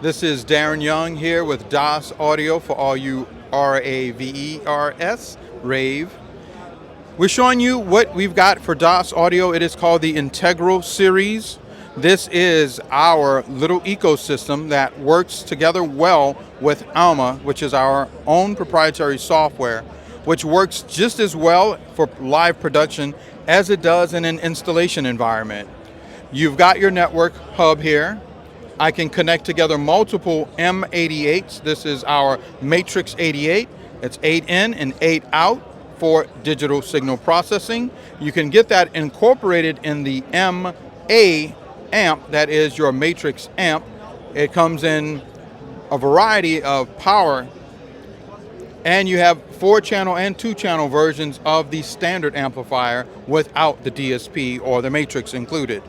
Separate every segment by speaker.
Speaker 1: This is Darren Young here with DOS Audio for all you rAVe. We're showing you what we've got for DOS Audio. It is called the Integral Series. This is our little ecosystem that works together well with Alma, which is our own proprietary software, which works just as well for live production as it does in an installation environment. You've got your network hub here. I can connect together multiple M88s. This is our Matrix 88. It's 8 in and 8 out for digital signal processing. You can get that incorporated in the MA amp, that is your Matrix amp. It comes in a variety of power, and you have 4-channel and 2-channel versions of the standard amplifier without the DSP or the Matrix included.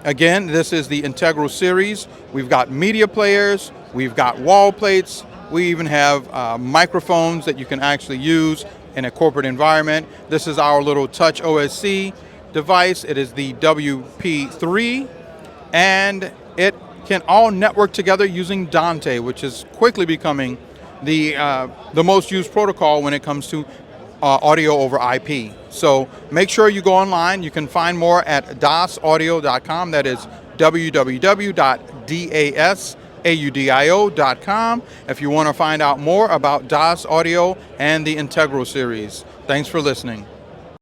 Speaker 1: Again, this is the Integral Series. We've got media players, we've got wall plates, we even have microphones that you can actually use in a corporate environment. This is our little touch OSC device. It is the WP3, and it can all network together using Dante, which is quickly becoming the most used protocol when it comes to audio over IP. So make sure you go online. You can find more at dasaudio.com. That is www.dasaudio.com if you want to find out more about DOS Audio and the Integral Series. Thanks for listening.